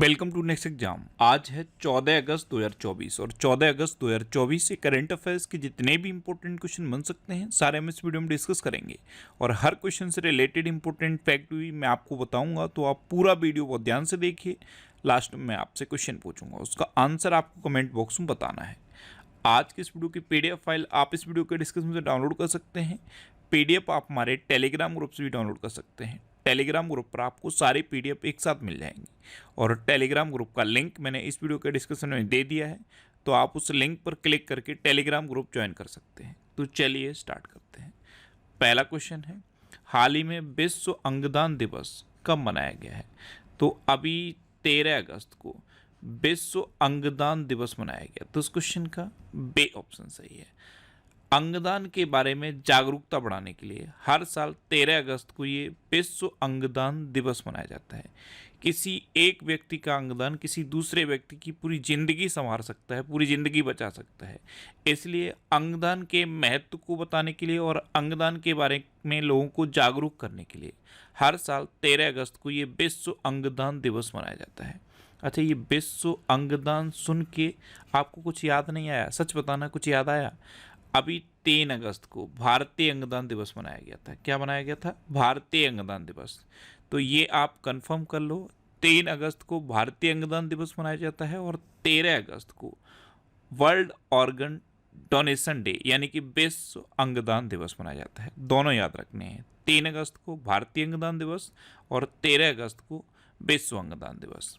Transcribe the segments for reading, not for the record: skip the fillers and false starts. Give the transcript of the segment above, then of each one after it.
Welcome to next exam. आज है 14 अगस्त 2024 और 14 अगस्त 2024 से करंट अफेयर्स के जितने भी इंपॉर्टेंट क्वेश्चन बन सकते हैं सारे हम इस वीडियो में डिस्कस करेंगे और हर क्वेश्चन से रिलेटेड इंपॉर्टेंट फैक्ट भी मैं आपको बताऊंगा, तो आप पूरा वीडियो बहुत ध्यान से देखिए। लास्ट में मैं आपसे क्वेश्चन पूछूंगा, उसका आंसर आपको कमेंट बॉक्स में बताना है। आज की इस वीडियो की PDF फाइल आप इस वीडियो के डिस्क्रिप्शन से डाउनलोड कर सकते हैं। PDF आप हमारे टेलीग्राम ग्रुप से भी डाउनलोड कर सकते हैं। टेलीग्राम ग्रुप पर आपको सारी PDF एक साथ मिल जाएंगी और टेलीग्राम ग्रुप का लिंक मैंने इस वीडियो के डिस्क्रिप्शन में दे दिया है, तो आप उस लिंक पर क्लिक करके टेलीग्राम ग्रुप ज्वाइन कर सकते हैं। तो चलिए स्टार्ट करते हैं। पहला क्वेश्चन है, हाल ही में विश्व अंगदान दिवस कब मनाया गया है? तो अभी 13 अगस्त को विश्व अंगदान दिवस मनाया गया। तो इस क्वेश्चन का बे ऑप्शन सही है। अंगदान के बारे में जागरूकता बढ़ाने के लिए हर साल 13 अगस्त को ये विश्व अंगदान दिवस मनाया जाता है। किसी एक व्यक्ति का अंगदान किसी दूसरे व्यक्ति की पूरी जिंदगी संवार सकता है, पूरी जिंदगी बचा सकता है। इसलिए अंगदान के महत्व को बताने के लिए और अंगदान के बारे में लोगों को जागरूक करने के लिए हर साल 13 अगस्त को ये विश्व अंगदान दिवस मनाया जाता है। अच्छा, ये विश्व अंगदान सुन के आपको कुछ याद नहीं आया? सच बताना, कुछ याद आया? अभी 3 अगस्त को भारतीय अंगदान दिवस मनाया गया था। क्या मनाया गया था? भारतीय अंगदान दिवस। तो ये आप कंफर्म कर लो, 3 अगस्त को भारतीय अंगदान दिवस मनाया जाता है और 13 अगस्त को वर्ल्ड ऑर्गन डोनेशन डे यानी कि विश्व अंगदान दिवस मनाया जाता है। दोनों याद रखने हैं, 3 अगस्त को भारतीय अंगदान दिवस और 13 अगस्त को विश्व अंगदान दिवस।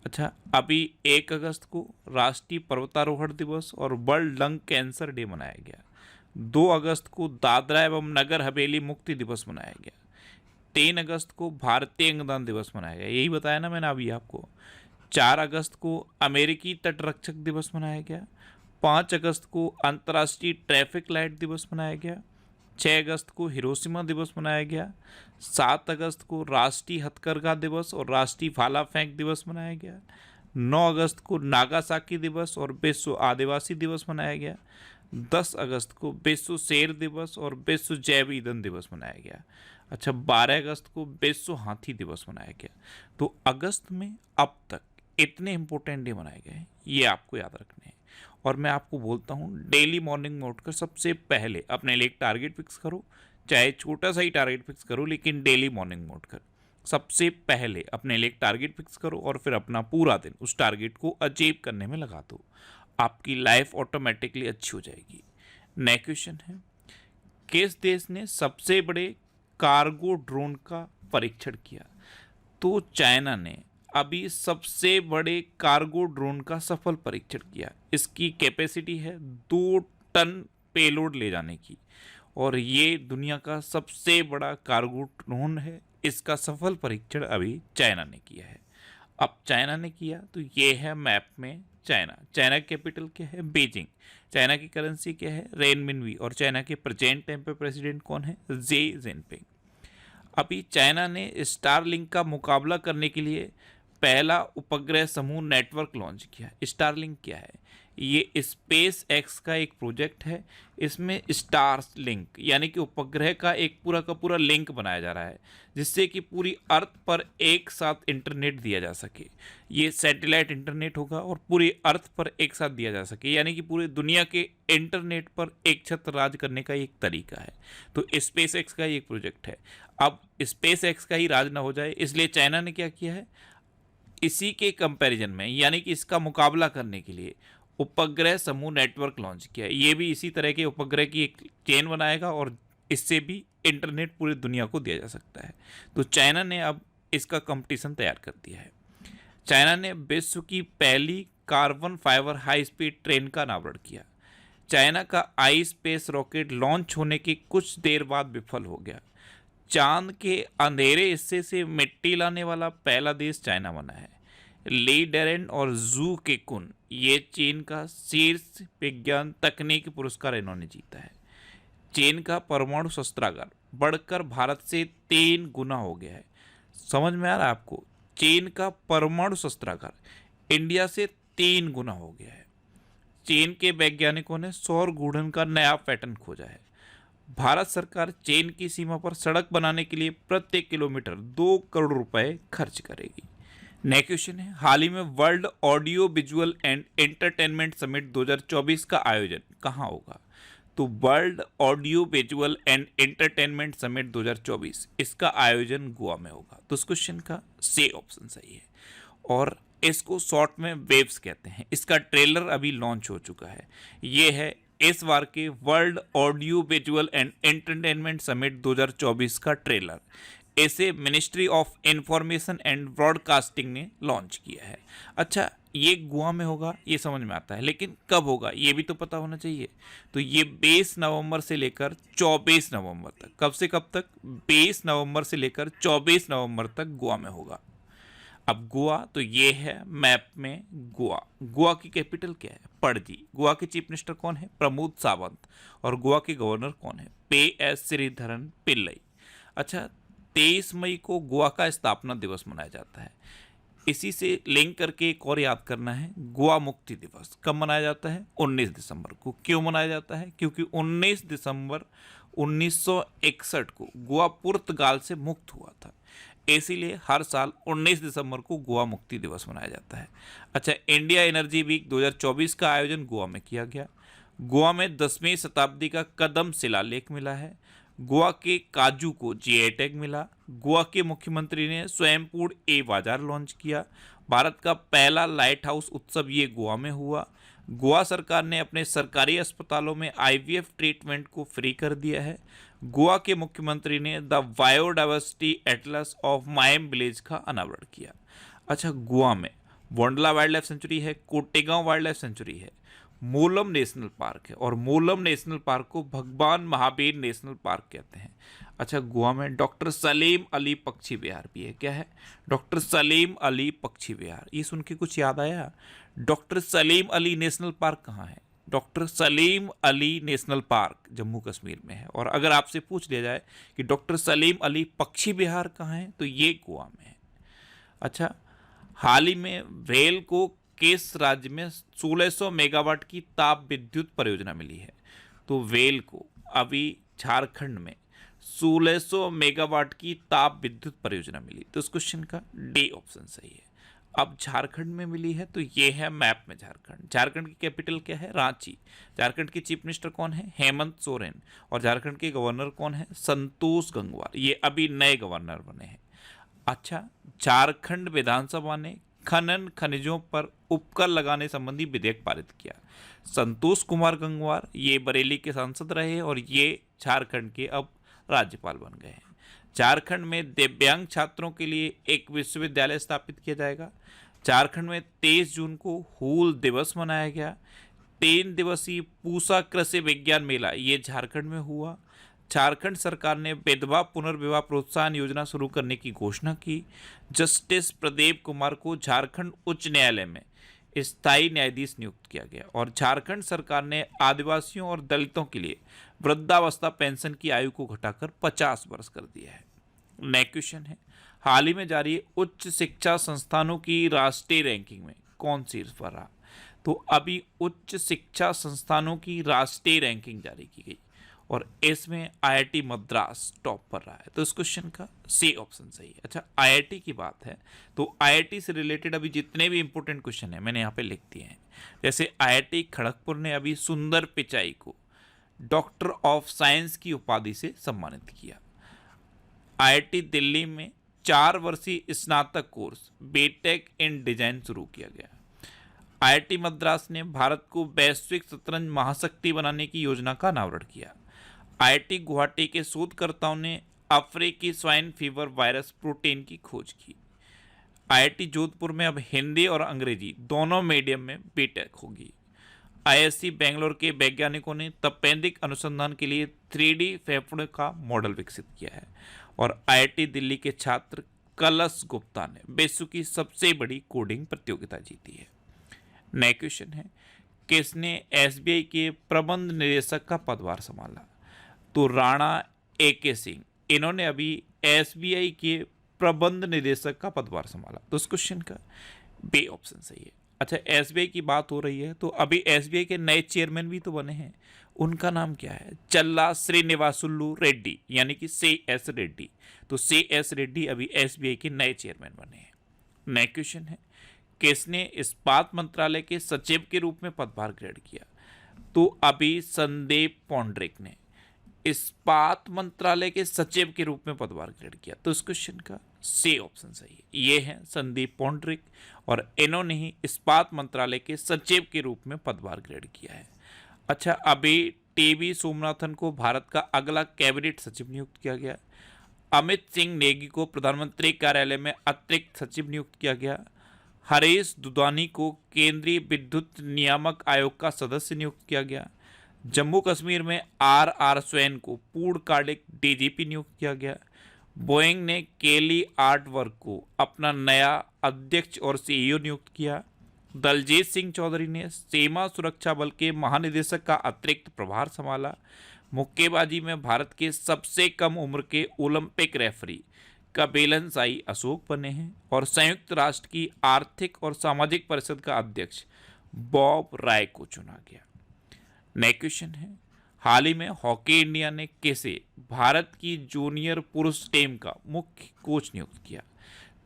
अच्छा, अभी 1 अगस्त को राष्ट्रीय पर्वतारोहण दिवस और वर्ल्ड लंग कैंसर डे मनाया गया। 2 अगस्त को दादरा एवं नगर हवेली मुक्ति दिवस मनाया गया। 3 अगस्त को भारतीय अंगदान दिवस मनाया गया, यही बताया ना मैंने अभी आपको। 4 अगस्त को अमेरिकी तटरक्षक दिवस मनाया गया। 5 अगस्त को अंतर्राष्ट्रीय ट्रैफिक लाइट दिवस मनाया गया। 6 अगस्त को हिरोशिमा दिवस मनाया गया। 7 अगस्त को राष्ट्रीय हथकरघा दिवस और राष्ट्रीय भाला फेंक दिवस मनाया गया। 9 अगस्त को नागासाकी दिवस और विश्व आदिवासी दिवस मनाया गया। 10 अगस्त को विश्व शेर दिवस और विश्व जैव ईंधन दिवस मनाया गया। अच्छा, 12 अगस्त को विश्व हाथी दिवस मनाया गया। तो अगस्त में अब तक इतने इंपॉर्टेंट डे मनाए गए हैं, ये आपको याद रखने हैं। और मैं आपको बोलता हूँ, डेली मॉर्निंग में उठकर सबसे पहले अपने लिए एक टारगेट फिक्स करो, चाहे छोटा सा ही टारगेट फिक्स करो, लेकिन डेली मॉर्निंग में उठकर सबसे पहले अपने लिए एक टारगेट फिक्स करो और फिर अपना पूरा दिन उस टारगेट को अचीव करने में लगा दो। आपकी लाइफ ऑटोमेटिकली अच्छी हो जाएगी। नेक्स्ट क्वेश्चन है, किस देश ने सबसे बड़े कार्गो ड्रोन का परीक्षण किया? तो चाइना ने अभी सबसे बड़े कार्गो ड्रोन का सफल परीक्षण किया। इसकी कैपेसिटी है 2 टन पेलोड ले जाने की और ये दुनिया का सबसे बड़ा कार्गो ड्रोन है। इसका सफल परीक्षण अभी चाइना ने किया है। अब चाइना ने किया तो ये है मैप में चाइना। चाइना की कैपिटल क्या है? बीजिंग। चाइना की करेंसी क्या है? रेनमिनवी। और चाइना के प्रेजेंट टाइम पे प्रेसिडेंट कौन है? Xi Jinping. अभी चाइना ने स्टारलिंक का मुकाबला करने के लिए पहला उपग्रह समूह नेटवर्क लॉन्च किया। स्टारलिंक क्या है? ये स्पेस एक्स का एक प्रोजेक्ट है। इसमें स्टारलिंक यानी कि उपग्रह का एक पूरा का पूरा लिंक बनाया जा रहा है, जिससे कि पूरी अर्थ पर एक साथ इंटरनेट दिया जा सके। ये सैटेलाइट इंटरनेट होगा और पूरी अर्थ पर एक साथ दिया जा सके, यानी कि पूरी दुनिया के इंटरनेट पर एक छत्र राज करने का एक तरीका है। तो स्पेस एक्स का एक प्रोजेक्ट है। अब स्पेस एक्स का ही राज ना हो जाए, इसलिए चाइना ने क्या किया है, इसी के कंपैरिजन में यानी कि इसका मुकाबला करने के लिए उपग्रह समूह नेटवर्क लॉन्च किया है। ये भी इसी तरह के उपग्रह की एक चेन बनाएगा और इससे भी इंटरनेट पूरी दुनिया को दिया जा सकता है। तो चाइना ने अब इसका कंपटीशन तैयार कर दिया है। चाइना ने विश्व की पहली carbon fibre high speed train का अनावरण किया। चाइना का आई स्पेस रॉकेट लॉन्च होने के कुछ देर बाद विफल हो गया। चांद के अंधेरे हिस्से से मिट्टी लाने वाला पहला देश चाइना बना है। ली डेरेन और जू के कुन, ये चीन का शीर्ष विज्ञान तकनीकी पुरस्कार इन्होंने जीता है। चीन का परमाणु शस्त्रागार बढ़कर भारत से 3 गुना हो गया है। समझ में आ रहा है आपको? चीन का परमाणु शस्त्रागार इंडिया से 3 गुना हो गया है। चीन के वैज्ञानिकों ने सौर घूर्णन का नया पैटर्न खोजा है। भारत सरकार चीन की सीमा पर सड़क बनाने के लिए प्रत्येक किलोमीटर 2 करोड़ रुपए खर्च करेगी। नेक्स्ट क्वेश्चन है, हाल ही में world audio visual and entertainment summit 2024 का आयोजन कहाँ होगा? तो world audio visual and entertainment summit 2024 इसका आयोजन गोवा में होगा। तो इस क्वेश्चन का सी ऑप्शन सही है। और इसको शॉर्ट में वेव्स कहते हैं। इसका ट्रेलर अभी लॉन्च हो चुका है। ये है इस बार के world audio visual and entertainment summit 2024 का ट्रेलर। इसे ministry of information and broadcasting ने लॉन्च किया है। अच्छा, ये गोवा में होगा, ये समझ में आता है, लेकिन कब होगा ये भी तो पता होना चाहिए। तो ये 20 नवंबर से लेकर 24 नवंबर तक, कब से कब तक? 20 नवंबर से लेकर 24 नवंबर तक गोवा में होगा। अब गोवा, तो ये है मैप में गोवा। गोवा की कैपिटल क्या है? पणजी। गोवा के चीफ मिनिस्टर कौन है? प्रमोद सावंत। और गोवा के गवर्नर कौन है? PS श्रीधरन पिल्लई। अच्छा, 23 मई को गोवा का स्थापना दिवस मनाया जाता है। इसी से लिंक करके एक और याद करना है, गोवा मुक्ति दिवस कब मनाया जाता है? 19 दिसंबर को। क्यों मनाया जाता है? क्योंकि 19 दिसंबर 1961 को गोवा पुर्तगाल से मुक्त हुआ था, इसीलिए हर साल 19 दिसंबर को गोवा मुक्ति दिवस मनाया जाता है। अच्छा, इंडिया एनर्जी वीक 2024 का आयोजन गोवा में किया गया। गोवा में 10वीं शताब्दी का कदम शिलालेख मिला है। गोवा के काजू को GI टैग मिला। गोवा के मुख्यमंत्री ने स्वयंपूर्ण बाजार लॉन्च किया। भारत का पहला लाइट हाउस उत्सव ये गोवा में हुआ। गोवा सरकार ने अपने सरकारी अस्पतालों में IVF ट्रीटमेंट को फ्री कर दिया है। गोवा के मुख्यमंत्री ने the biodiversity Atlas of मायम village का अनावरण किया। अच्छा, गोवा में वोंडला वाइल्ड लाइफ सेंचुरी है, कोटेगांव वाइल्ड लाइफ सेंचुरी है, मोलम नेशनल पार्क है, और मोलम नेशनल पार्क को भगवान महावीर नेशनल पार्क कहते हैं। अच्छा, गोवा में डॉक्टर सलीम अली पक्षी विहार भी है। क्या है? डॉक्टर सलीम अली पक्षी विहार। ये सुन के कुछ याद आया? Doctor Salim Ali national park कहाँ है? Doctor Salim Ali national park Jammu Kashmir में है। और अगर आपसे पूछ लिया जाए कि डॉक्टर सलीम अली पक्षी विहार कहाँ है, तो ये गोवा में है। अच्छा, हाल ही में वेल को किस राज्य में 1600 मेगावाट की ताप विद्युत परियोजना मिली है? तो वेल को अभी झारखंड में 1600 मेगावाट की ताप विद्युत परियोजना मिली। तो इस क्वेश्चन का डी ऑप्शन सही है। अब झारखंड में मिली है, तो ये है मैप में झारखंड। झारखंड की कैपिटल क्या है? रांची। झारखंड के चीफ मिनिस्टर कौन है? हेमंत सोरेन। और झारखंड के गवर्नर कौन है? संतोष गंगवार। ये अभी नए गवर्नर बने हैं। अच्छा, झारखंड विधानसभा ने खनन खनिजों पर उपकर लगाने संबंधी विधेयक पारित किया। संतोष कुमार गंगवार ये बरेली के सांसद रहे और ये झारखंड के अब राज्यपाल बन गए हैं। झारखंड में दिव्यांग छात्रों के लिए एक विश्वविद्यालय स्थापित किया जाएगा। झारखंड में 23 जून को हूल दिवस मनाया गया। 3 दिवसीय पूसा कृषि विज्ञान मेला ये झारखंड में हुआ। झारखंड सरकार ने विधवा पुनर्विवाह प्रोत्साहन योजना शुरू करने की घोषणा की। जस्टिस प्रदीप कुमार को झारखंड उच्च न्यायालय में स्थायी न्यायाधीश नियुक्त किया गया। और झारखंड सरकार ने आदिवासियों और दलितों के लिए वृद्धावस्था पेंशन की आयु को घटाकर 50 वर्ष कर दिया है। नेक्स्ट क्वेश्चन है, हाल ही में जारी उच्च शिक्षा संस्थानों की राष्ट्रीय रैंकिंग में कौन शीर्ष पर रहा? तो अभी उच्च शिक्षा संस्थानों की राष्ट्रीय रैंकिंग जारी की गई और इसमें IIT मद्रास टॉप पर रहा है। तो इस क्वेश्चन का सी ऑप्शन सही है। अच्छा, IIT की बात है तो IIT से रिलेटेड अभी जितने भी इंपॉर्टेंट क्वेश्चन है मैंने यहाँ पे लिख दिए हैं। जैसे IIT खड़गपुर ने अभी सुंदर पिचाई को डॉक्टर ऑफ साइंस की उपाधि से सम्मानित किया। IIT दिल्ली में 4 वर्षीय स्नातक कोर्स BTech इन डिजाइन शुरू किया गया। IIT मद्रास ने भारत को वैश्विक शतरंज महाशक्ति बनाने की योजना का अनावरण किया। IIT गुवाहाटी के शोधकर्ताओं ने अफ्रीकी स्वाइन फीवर वायरस प्रोटीन की खोज की। IIT जोधपुर में अब हिंदी और अंग्रेजी दोनों मीडियम में BTech होगी। ISC बेंगलोर के वैज्ञानिकों ने तपेदिक अनुसंधान के लिए 3D फेफड़े का मॉडल विकसित किया है। और IIT दिल्ली के छात्र कलश गुप्ता ने विश्व की सबसे बड़ी कोडिंग प्रतियोगिता जीती है। नेक्स्ट क्वेश्चन है, किसने SBI के प्रबंध निदेशक का पदभार संभाला? तो राणा AK सिंह, इन्होंने अभी SBI के प्रबंध निदेशक का पदभार संभाला। तो इस क्वेश्चन का बी ऑप्शन सही है। अच्छा, SBI की बात हो रही है तो अभी SBI के नए चेयरमैन भी तो बने हैं। उनका नाम क्या है? चल्ला श्रीनिवासुलु रेड्डी, यानी कि CS रेड्डी। तो CS रेड्डी अभी SBI के नए चेयरमैन बने हैं। नेक्स्ट क्वेश्चन है, किसने इस्पात मंत्रालय के सचिव के रूप में पदभार ग्रहण किया? तो अभी संदीप पौंड्रिक ने इस्पात मंत्रालय के सचिव के रूप में पदभार ग्रहण किया। तो इस क्वेश्चन का सी ऑप्शन सही है, ये है संदीप पौंड्रिक और इन्होंने ही इस्पात मंत्रालय के सचिव के रूप में पदभार ग्रहण किया है। अच्छा, अभी टीवी सोमनाथन को भारत का अगला कैबिनेट सचिव नियुक्त किया गया। अमित सिंह नेगी को प्रधानमंत्री कार्यालय में अतिरिक्त सचिव नियुक्त किया गया। हरीश दुधानी को केंद्रीय विद्युत नियामक आयोग का सदस्य नियुक्त किया गया। जम्मू कश्मीर में आर स्वैन को पूर्णकालिक डीजीपी नियुक्त किया गया। बोइंग ने केली आर्टवर्क को अपना नया अध्यक्ष और सीईओ नियुक्त किया। दलजीत सिंह चौधरी ने सीमा सुरक्षा बल के महानिदेशक का अतिरिक्त प्रभार संभाला। मुक्केबाजी में भारत के सबसे कम उम्र के ओलंपिक रेफरी कपिलन साई अशोक बने हैं। और संयुक्त राष्ट्र की आर्थिक और सामाजिक परिषद का अध्यक्ष बॉब राय को चुना गया। नेक्स्ट क्वेश्चन है, हाल ही में हॉकी इंडिया ने किसे भारत की जूनियर पुरुष टीम का मुख्य कोच नियुक्त किया?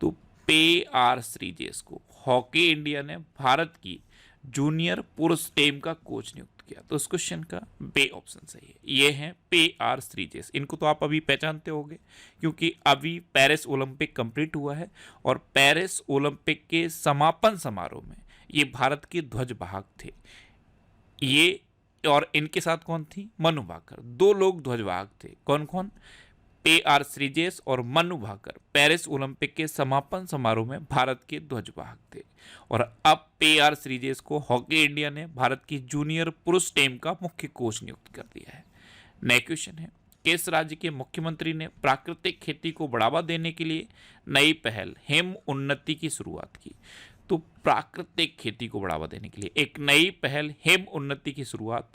तो PR श्रीजेश को हॉकी इंडिया ने भारत की जूनियर पुरुष टीम का कोच नियुक्त किया। तो इस क्वेश्चन का बे ऑप्शन सही है, ये है PR श्रीजेश। इनको तो आप अभी पहचानते होंगे क्योंकि अभी पेरिस ओलंपिक कंप्लीट हुआ है और पेरिस ओलंपिक के समापन समारोह में ये भारत के ध्वजवाहक थे। ये और इनके साथ कौन थी? मनु भाकर। दो लोग ध्वजवाहक थे, कौन कौन? PR श्रीजेश और मनु भाकर पेरिस ओलंपिक के समापन समारोह में भारत के ध्वजवाहक थे। और अब PR श्रीजेश को हॉकी इंडिया ने भारत की जूनियर पुरुष टीम का मुख्य कोच नियुक्त कर दिया है। नेक्स्ट क्वेश्चन है, किस राज्य के मुख्यमंत्री ने प्राकृतिक खेती को बढ़ावा देने के लिए नई पहल हिम उन्नति की शुरुआत की? तो प्राकृतिक खेती को बढ़ावा देने के लिए एक नई पहल हिम उन्नति की शुरुआत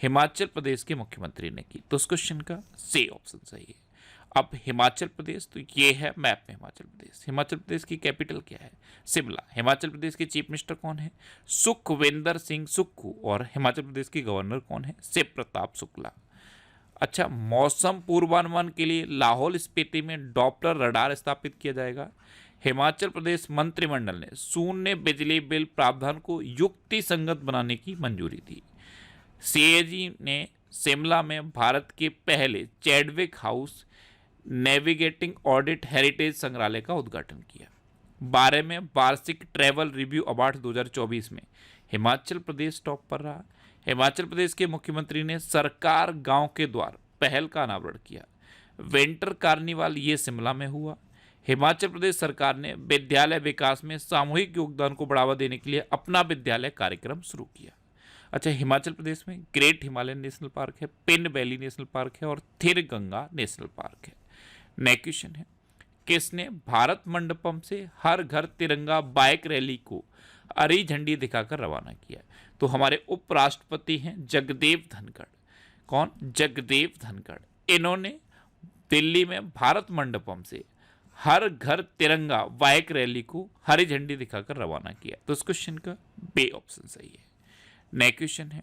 हिमाचल प्रदेश के मुख्यमंत्री ने की। तो इस क्वेश्चन का सी ऑप्शन सही है। अब हिमाचल प्रदेश, तो ये है मैप में हिमाचल प्रदेश। हिमाचल प्रदेश की कैपिटल क्या है? शिमला। हिमाचल प्रदेश के चीफ मिनिस्टर कौन है? सुखविंदर सिंह सुक्खू। और हिमाचल प्रदेश के गवर्नर कौन है? शिव प्रताप शुक्ला। अच्छा, मौसम पूर्वानुमान के लिए लाहौल स्पीति में डॉपलर रडार स्थापित किया जाएगा। हिमाचल प्रदेश मंत्रिमंडल ने शून्य बिजली बिल प्रावधान को युक्ति संगत बनाने की मंजूरी दी। CAG ने शिमला में भारत के पहले Chadwick house navigating audit heritage संग्रहालय का उद्घाटन किया। 12 में वार्षिक ट्रैवल रिव्यू अवार्ड 2024 में हिमाचल प्रदेश टॉप पर रहा। हिमाचल प्रदेश के मुख्यमंत्री ने सरकार गांव के द्वार पहल का अनावरण किया। विंटर कार्निवाल ये शिमला में हुआ। हिमाचल प्रदेश सरकार ने विद्यालय विकास में सामूहिक योगदान को बढ़ावा देने के लिए अपना विद्यालय कार्यक्रम शुरू किया। अच्छा, हिमाचल प्रदेश में ग्रेट हिमालयन नेशनल पार्क है, पिन वैली नेशनल पार्क है और थिर गंगा नेशनल पार्क है। नेक्स्ट क्वेश्चन है, किसने भारत मंडपम से हर घर तिरंगा बाइक रैली को हरी झंडी दिखाकर रवाना किया? तो हमारे उपराष्ट्रपति हैं जगदेव धनखड़। कौन? जगदेव धनखड़। इन्होंने दिल्ली में भारत मंडपम से हर घर तिरंगा बाइक रैली को हरी झंडी दिखाकर रवाना किया। तो इस क्वेश्चन का बे ऑप्शन सही है। नेक्स्ट क्वेश्चन है,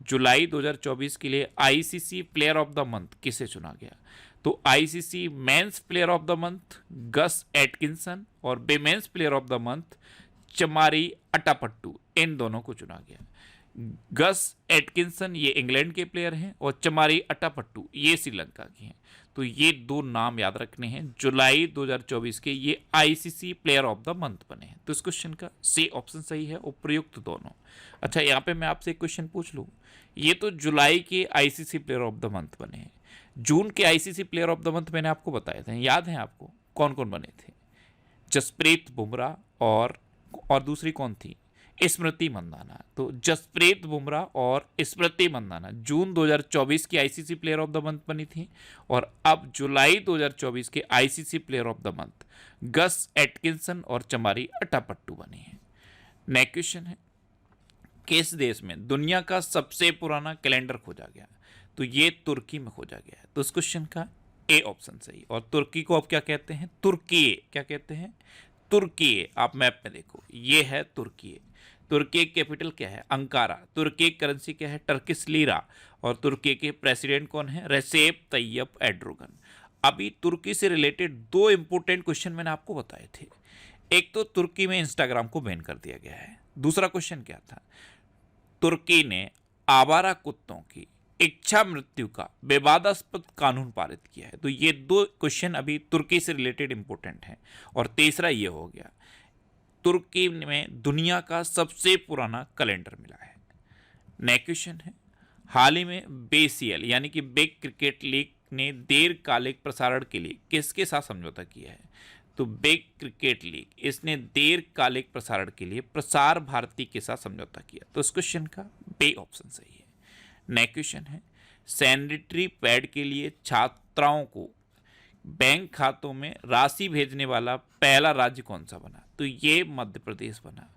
जुलाई 2024 के लिए ICC player of the month किसे चुना गया? तो ICC men's player of the month Gus Atkinson और women's player of the month Chamari Atapattu, इन दोनों को चुना गया। गस एटकिंसन ये इंग्लैंड के प्लेयर हैं और चमारी अटापट्टू ये श्रीलंका के हैं। तो ये दो नाम याद रखने हैं। जुलाई 2024 के ये ICC player of the month बने हैं। तो इस क्वेश्चन का सी ऑप्शन सही है, उपयुक्त दोनों। अच्छा, यहाँ पे मैं आपसे एक क्वेश्चन पूछ लूँ, ये तो जुलाई के ICC player of the month बने हैं। जून के ICC player of the month मैंने आपको बताए थे, याद है आपको कौन कौन बने थे? जसप्रीत बुमराह और दूसरी कौन थी? स्मृति मंदाना। तो जसप्रीत बुमराह और स्मृति मंदाना जून 2024 की ICC player of the month बनी थी। और अब जुलाई 2024 के ICC player of the month Gus Atkinson और चमारी अटापट्टू बने हैं। नेक्स्ट क्वेश्चन है, किस देश में दुनिया का सबसे पुराना कैलेंडर खोजा गया? तो ये तुर्की में खोजा गया है। तो इस क्वेश्चन का ए ऑप्शन सही। और तुर्की को अब क्या कहते हैं? तुर्की। क्या कहते हैं? तुर्की। आप मैप में देखो, ये है तुर्की। तुर्की की कैपिटल क्या है? अंकारा। तुर्की की करेंसी क्या है? Turkish lira. और तुर्की के प्रेसिडेंट कौन है? Recep Tayyip Erdogan. अभी तुर्की से रिलेटेड दो इंपॉर्टेंट क्वेश्चन मैंने आपको बताए थे। एक तो तुर्की में इंस्टाग्राम को बैन कर दिया गया है। दूसरा क्वेश्चन क्या था, तुर्की ने आवारा कुत्तों की इच्छा मृत्यु का विवादास्पद कानून पारित किया है। तो ये दो क्वेश्चन अभी तुर्की से रिलेटेड इंपॉर्टेंट हैं। और तीसरा ये हो गया, तुर्की में दुनिया का सबसे पुराना कैलेंडर मिला है। नेक्स्ट क्वेश्चन है, हाल ही में BCL यानी कि बिग क्रिकेट लीग ने दीर्घकालिक प्रसारण के लिए किसके साथ समझौता किया है? तो बिग क्रिकेट लीग इसने दीर्घकालिक प्रसारण के लिए प्रसार भारती के साथ समझौता किया। तो इस क्वेश्चन का बी ऑप्शन सही है। नेक्स्ट क्वेश्चन है, सैनिटरी पैड के लिए छात्राओं को बैंक खातों में राशि भेजने वाला पहला राज्य कौन सा बना? तो ये मध्य प्रदेश बना।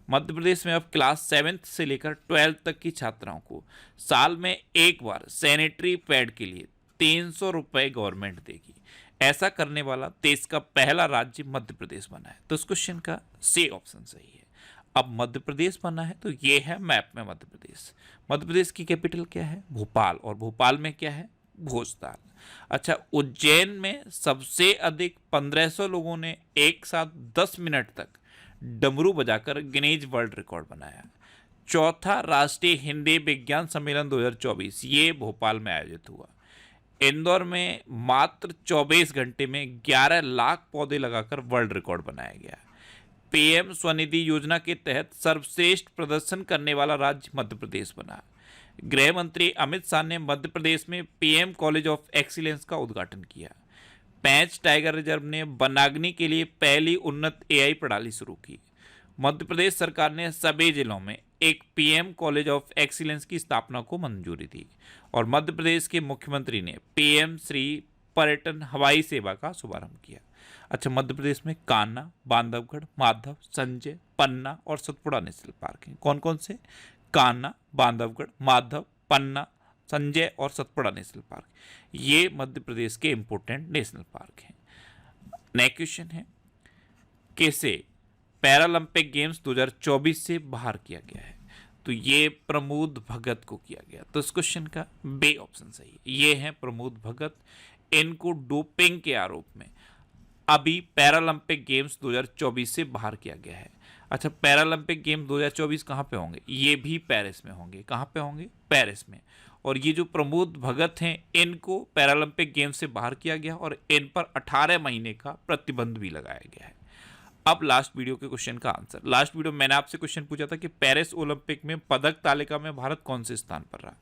मध्य प्रदेश में अब क्लास 7th से लेकर 12th तक की छात्राओं को साल में एक बार सैनिटरी पैड के लिए 300 रुपये गवर्नमेंट देगी। ऐसा करने वाला देश का पहला राज्य मध्य प्रदेश बना है। तो इस क्वेश्चन का सी ऑप्शन सही है। अब मध्य प्रदेश बना है तो ये है मैप में मध्य प्रदेश। मध्य प्रदेश की कैपिटल क्या है? भोपाल। और भोपाल में क्या है? भोजताल। अच्छा, उज्जैन में सबसे अधिक 1500 लोगों ने एक साथ 10 मिनट तक डमरू बजाकर गिनीज वर्ल्ड रिकॉर्ड बनाया। चौथा राष्ट्रीय हिंदी विज्ञान सम्मेलन 2024 ये भोपाल में आयोजित हुआ। इंदौर में मात्र 24 घंटे में 11 लाख पौधे लगाकर वर्ल्ड रिकॉर्ड बनाया गया। PM स्वनिधि योजना के तहत सर्वश्रेष्ठ प्रदर्शन करने वाला राज्य मध्य प्रदेश बना। गृह मंत्री अमित शाह ने मध्य प्रदेश में PM कॉलेज ऑफ एक्सीलेंस का उद्घाटन किया। पेंच टाइगर रिजर्व ने वनाग्नि के लिए पहली उन्नत AI प्रणाली शुरू की। मध्य प्रदेश सरकार ने सभी जिलों में एक PM कॉलेज ऑफ एक्सीलेंस की स्थापना को मंजूरी दी। और मध्य प्रदेश के मुख्यमंत्री ने PM श्री पर्यटन हवाई सेवा का शुभारंभ किया। अच्छा, मध्य प्रदेश में कान्हा, बांधवगढ़, माधव, संजय, पन्ना और सतपुड़ा नेशनल पार्क हैं। कौन कौन से? कान्हा, बांधवगढ़, माधव, पन्ना, संजय और सतपुड़ा नेशनल पार्क, ये मध्य प्रदेश के इंपोर्टेंट नेशनल पार्क हैं। नेक्स्ट क्वेश्चन है, कैसे पैरालंपिक गेम्स 2024 से बाहर किया गया है? तो ये प्रमोद भगत को किया गया। तो इस क्वेश्चन का बी ऑप्शन सही है। ये है प्रमोद भगत। इनको डोपिंग के आरोप में अभी पैरालंपिक गेम्स 2024 से बाहर किया गया है। अच्छा, पैरालंपिक गेम 2024 कहाँ पे होंगे? ये भी पेरिस में होंगे। कहाँ पे होंगे? पेरिस में। और ये जो प्रमोद भगत हैं इनको पैरालंपिक गेम से बाहर किया गया और इन पर 18 महीने का प्रतिबंध भी लगाया गया है। अब लास्ट वीडियो के क्वेश्चन का आंसर। लास्ट वीडियो मैंने आपसे क्वेश्चन पूछा था कि पेरिस ओलंपिक में पदक तालिका में भारत कौन से स्थान पर रहा?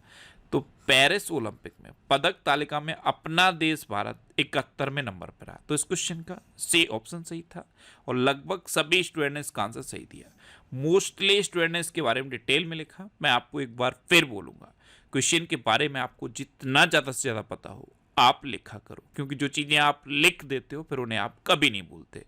तो पेरिस ओलंपिक में पदक तालिका में अपना देश भारत 71वें नंबर पर रहा। तो इस क्वेश्चन का सी ऑप्शन सही था और लगभग सभी स्टूडेंट ने इसका आंसर सही दिया। मोस्टली स्टूडेंट ने इसके बारे में डिटेल में लिखा। मैं आपको एक बार फिर बोलूंगा, क्वेश्चन के बारे में आपको जितना ज़्यादा से ज़्यादा पता हो आप लिखा करो, क्योंकि जो चीज़ें आप लिख देते हो फिर उन्हें आप कभी नहीं भूलते।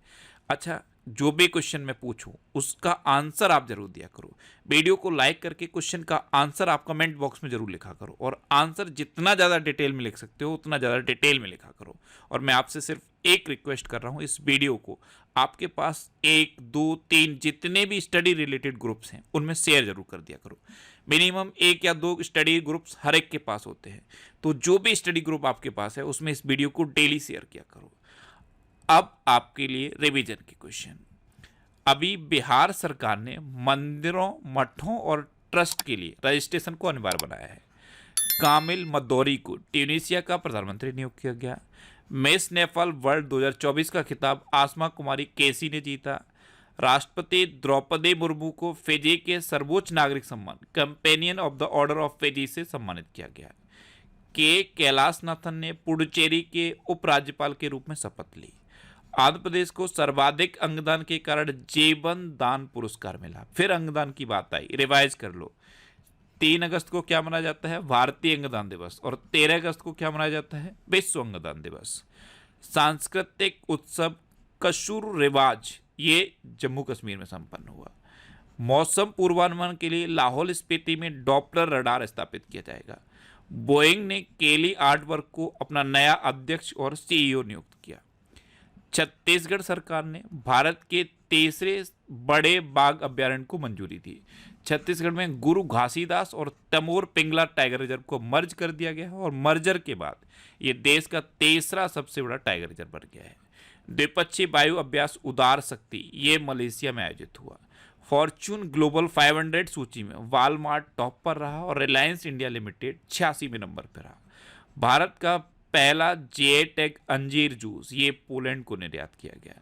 अच्छा, जो भी क्वेश्चन मैं पूछूं उसका आंसर आप जरूर दिया करो। वीडियो को लाइक करके क्वेश्चन का आंसर आप कमेंट बॉक्स में जरूर लिखा करो और आंसर जितना ज़्यादा डिटेल में लिख सकते हो उतना ज़्यादा डिटेल में लिखा करो। और मैं आपसे सिर्फ एक रिक्वेस्ट कर रहा हूँ, इस वीडियो को आपके पास 1, 2, 3 जितने भी स्टडी रिलेटेड ग्रुप्स हैं उनमें शेयर जरूर कर दिया करो। मिनिमम 1 या 2 स्टडी ग्रुप्स हर एक के पास होते हैं, तो जो भी स्टडी ग्रुप आपके पास है उसमें इस वीडियो को डेली शेयर किया करो। अब आपके लिए रिवीजन के क्वेश्चन। अभी बिहार सरकार ने मंदिरों, मठों और ट्रस्ट के लिए रजिस्ट्रेशन को अनिवार्य बनाया है। कामिल मदौरी को ट्यूनीशिया का प्रधानमंत्री नियुक्त किया गया। मिस नेपाल वर्ल्ड 2024 का खिताब आसमा कुमारी केसी ने जीता। राष्ट्रपति द्रौपदी मुर्मू को फिजी के सर्वोच्च नागरिक सम्मान companion of the order of Fiji से सम्मानित किया गया। के कैलाशनाथन ने पुडुचेरी के उपराज्यपाल के रूप में शपथ ली। आंध्र प्रदेश को सर्वाधिक अंगदान के कारण जीवन दान पुरस्कार मिला। फिर अंगदान की बात आई, रिवाइज कर लो। 3 अगस्त को क्या मनाया जाता है? भारतीय अंगदान दिवस। और 13 अगस्त को क्या मनाया जाता है? विश्व अंगदान दिवस। सांस्कृतिक उत्सव कशूर रिवाज ये जम्मू कश्मीर में संपन्न हुआ। मौसम पूर्वानुमान के लिए लाहौल स्पीति में डॉपलर रडार स्थापित किया जाएगा। बोइंग ने केली आर्टवर्क को अपना नया अध्यक्ष और CEO नियुक्त किया। छत्तीसगढ़ सरकार ने भारत के तीसरे बड़े बाघ अभ्यारण्य को मंजूरी दी? छत्तीसगढ़ में गुरु घासीदास और तमोर पिंगला टाइगर रिजर्व को मर्ज कर दिया गया है और मर्जर के बाद ये देश का तीसरा सबसे बड़ा टाइगर रिजर्व बन गया है। द्विपक्षीय वायु अभ्यास उदार शक्ति ये मलेशिया में आयोजित हुआ। फॉर्च्यून ग्लोबल 500 सूची में वालमार्ट टॉप पर रहा और रिलायंस इंडिया लिमिटेड 86वें नंबर पर रहा। भारत का पहला जीआई टैग अंजीर जूस ये पोलैंड को निर्यात किया गया।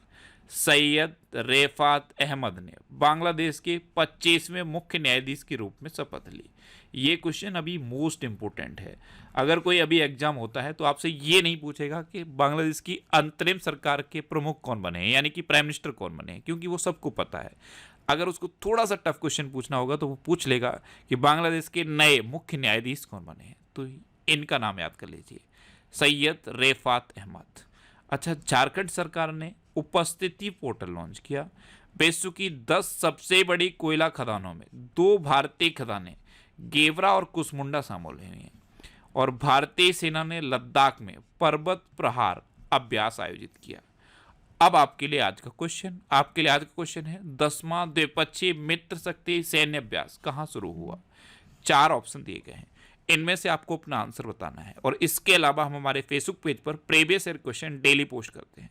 सैयद रेफात अहमद ने बांग्लादेश के 25वें मुख्य न्यायाधीश के रूप में शपथ ली। ये क्वेश्चन अभी मोस्ट इंपोर्टेंट है। अगर कोई अभी एग्जाम होता है तो आपसे ये नहीं पूछेगा कि बांग्लादेश की अंतरिम सरकार के प्रमुख कौन बने हैं, यानी कि प्राइम मिनिस्टर कौन बने हैं, क्योंकि वो सबको पता है। अगर उसको थोड़ा सा टफ क्वेश्चन पूछना होगा तो वो पूछ लेगा कि बांग्लादेश के नए मुख्य न्यायाधीश कौन बने हैं। तो इनका नाम याद कर लीजिए, सैयद रेफात अहमद। अच्छा, झारखंड सरकार ने उपस्थिति पोर्टल लॉन्च किया। विश्व की 10 सबसे बड़ी कोयला खदानों में 2 भारतीय खदानें गेवरा और कुसमुंडा शामिल हुई हैं और भारतीय सेना ने लद्दाख में पर्वत प्रहार अभ्यास आयोजित किया। अब आपके लिए आज का क्वेश्चन है 10वां द्विपक्षीय मित्र शक्ति सैन्य अभ्यास कहाँ शुरू हुआ? 4 ऑप्शन दिए गए हैं, इनमें से आपको अपना आंसर बताना है। और इसके अलावा हम हमारे फेसबुक पेज पर previous year question daily post करते हैं,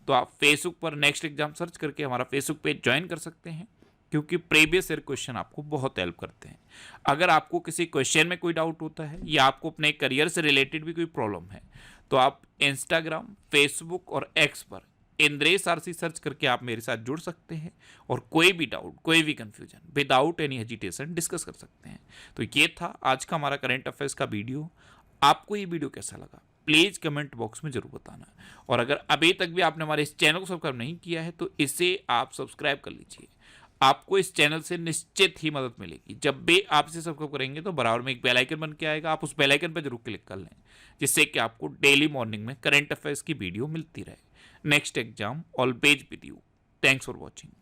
तो आप फेसबुक पर नेक्स्ट एग्जाम सर्च करके हमारा फेसबुक पेज ज्वाइन कर सकते हैं, क्योंकि प्रीवियस ईयर क्वेश्चन आपको बहुत हेल्प करते हैं। अगर आपको किसी क्वेश्चन में कोई डाउट होता है या आपको अपने करियर से रिलेटेड भी कोई प्रॉब्लम है तो आप इंस्टाग्राम, फेसबुक और एक्स पर इंद्रेश आरसी सर्च करके आप मेरे साथ जुड़ सकते हैं और कोई भी डाउट, कोई भी confusion without any hesitation discuss कर सकते हैं। तो ये था आज का हमारा करंट अफेयर्स का वीडियो। आपको ये वीडियो कैसा लगा प्लीज़ कमेंट बॉक्स में जरूर बताना। और अगर अभी तक भी आपने हमारे इस चैनल को सब्सक्राइब नहीं किया है तो इसे आप सब्सक्राइब कर लीजिए। आपको इस चैनल से निश्चित ही मदद मिलेगी। जब भी आप इसे सब्सक्राइब करेंगे तो बराबर में एक बेल आइकन बन के आएगा, आप उस बेल आइकन पर जरूर क्लिक कर लें, जिससे कि आपको डेली मॉर्निंग में करंट अफेयर्स की वीडियो मिलती रहे। Next exam always with you. Thanks for watching.